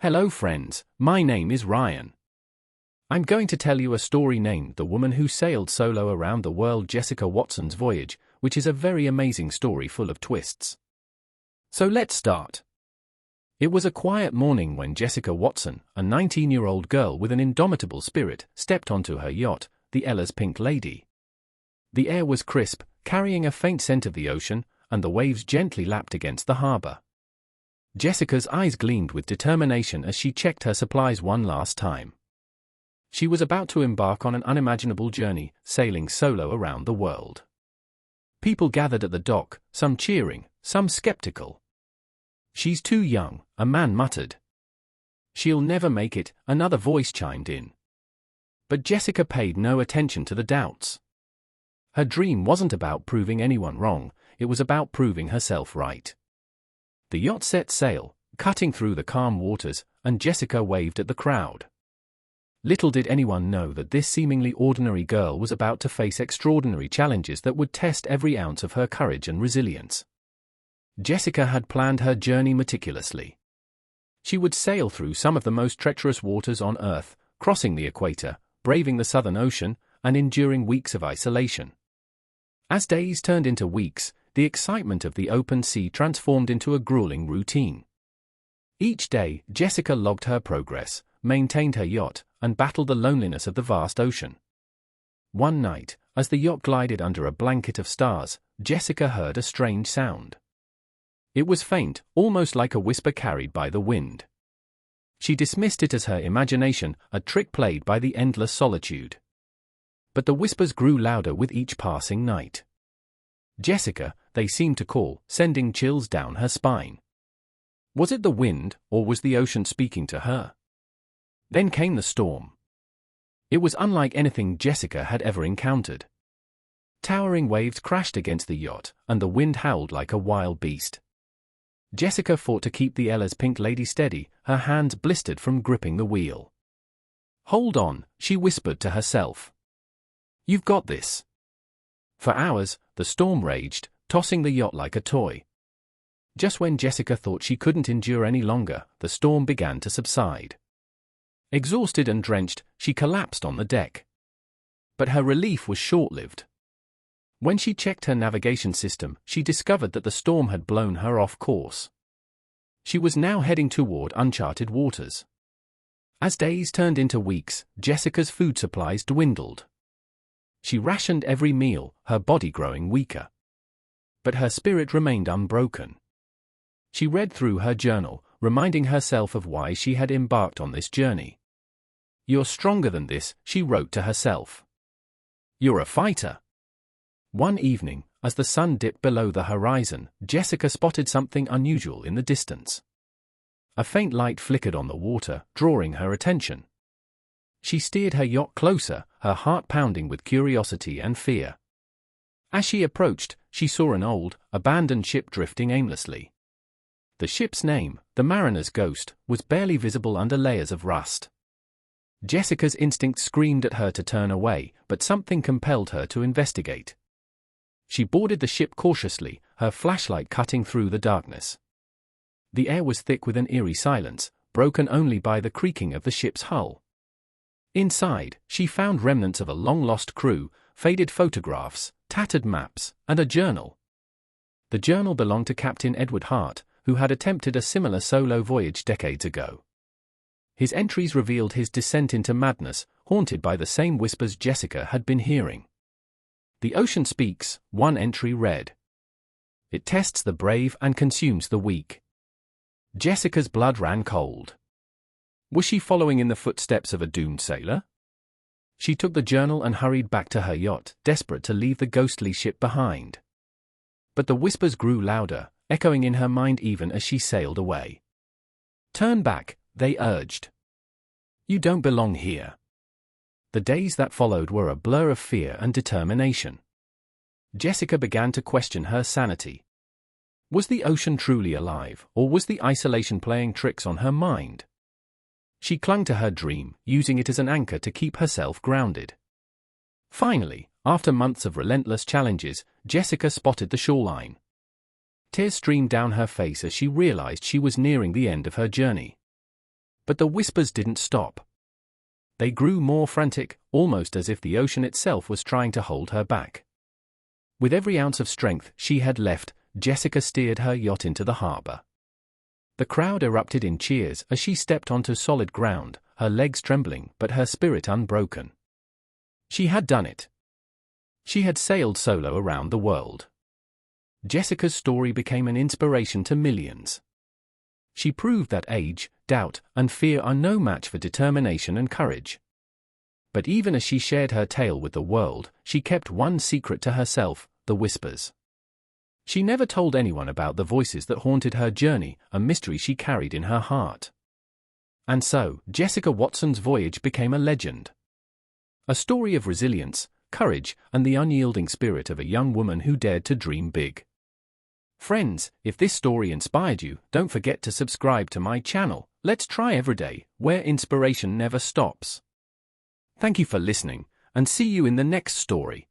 Hello friends, my name is Ryan. I'm going to tell you a story named The Woman Who Sailed Solo Around the World, Jessica Watson's Voyage, which is a very amazing story full of twists. So let's start. It was a quiet morning when Jessica Watson, a 19-year-old girl with an indomitable spirit, stepped onto her yacht, the Ella's Pink Lady. The air was crisp, carrying a faint scent of the ocean, and the waves gently lapped against the harbor. Jessica's eyes gleamed with determination as she checked her supplies one last time. She was about to embark on an unimaginable journey, sailing solo around the world. People gathered at the dock, some cheering, some skeptical. "She's too young," a man muttered. "She'll never make it," another voice chimed in. But Jessica paid no attention to the doubts. Her dream wasn't about proving anyone wrong, it was about proving herself right. The yacht set sail, cutting through the calm waters, and Jessica waved at the crowd. Little did anyone know that this seemingly ordinary girl was about to face extraordinary challenges that would test every ounce of her courage and resilience. Jessica had planned her journey meticulously. She would sail through some of the most treacherous waters on Earth, crossing the equator, braving the Southern Ocean, and enduring weeks of isolation. As days turned into weeks, the excitement of the open sea transformed into a grueling routine. Each day, Jessica logged her progress, maintained her yacht, and battled the loneliness of the vast ocean. One night, as the yacht glided under a blanket of stars, Jessica heard a strange sound. It was faint, almost like a whisper carried by the wind. She dismissed it as her imagination, a trick played by the endless solitude. But the whispers grew louder with each passing night. "Jessica," they seemed to call, sending chills down her spine. Was it the wind, or was the ocean speaking to her? Then came the storm. It was unlike anything Jessica had ever encountered. Towering waves crashed against the yacht, and the wind howled like a wild beast. Jessica fought to keep the Ella's Pink Lady steady, her hands blistered from gripping the wheel. "Hold on," she whispered to herself. "You've got this." For hours, the storm raged, tossing the yacht like a toy. Just when Jessica thought she couldn't endure any longer, the storm began to subside. Exhausted and drenched, she collapsed on the deck. But her relief was short-lived. When she checked her navigation system, she discovered that the storm had blown her off course. She was now heading toward uncharted waters. As days turned into weeks, Jessica's food supplies dwindled. She rationed every meal, her body growing weaker. But her spirit remained unbroken. She read through her journal, reminding herself of why she had embarked on this journey. "You're stronger than this," she wrote to herself. "You're a fighter." One evening, as the sun dipped below the horizon, Jessica spotted something unusual in the distance. A faint light flickered on the water, drawing her attention. She steered her yacht closer, her heart pounding with curiosity and fear. As she approached, she saw an old, abandoned ship drifting aimlessly. The ship's name, the Mariner's Ghost, was barely visible under layers of rust. Jessica's instinct screamed at her to turn away, but something compelled her to investigate. She boarded the ship cautiously, her flashlight cutting through the darkness. The air was thick with an eerie silence, broken only by the creaking of the ship's hull. Inside, she found remnants of a long-lost crew, faded photographs, tattered maps, and a journal. The journal belonged to Captain Edward Hart, who had attempted a similar solo voyage decades ago. His entries revealed his descent into madness, haunted by the same whispers Jessica had been hearing. "The ocean speaks," one entry read. "It tests the brave and consumes the weak." Jessica's blood ran cold. Was she following in the footsteps of a doomed sailor? She took the journal and hurried back to her yacht, desperate to leave the ghostly ship behind. But the whispers grew louder, echoing in her mind even as she sailed away. "Turn back," they urged. "You don't belong here." The days that followed were a blur of fear and determination. Jessica began to question her sanity. Was the ocean truly alive, or was the isolation playing tricks on her mind? She clung to her dream, using it as an anchor to keep herself grounded. Finally, after months of relentless challenges, Jessica spotted the shoreline. Tears streamed down her face as she realized she was nearing the end of her journey. But the whispers didn't stop. They grew more frantic, almost as if the ocean itself was trying to hold her back. With every ounce of strength she had left, Jessica steered her yacht into the harbor. The crowd erupted in cheers as she stepped onto solid ground, her legs trembling but her spirit unbroken. She had done it. She had sailed solo around the world. Jessica's story became an inspiration to millions. She proved that age, doubt, and fear are no match for determination and courage. But even as she shared her tale with the world, she kept one secret to herself: the whispers. She never told anyone about the voices that haunted her journey, a mystery she carried in her heart. And so, Jessica Watson's voyage became a legend. A story of resilience, courage, and the unyielding spirit of a young woman who dared to dream big. Friends, if this story inspired you, don't forget to subscribe to my channel. Let's try every day, where inspiration never stops. Thank you for listening, and see you in the next story.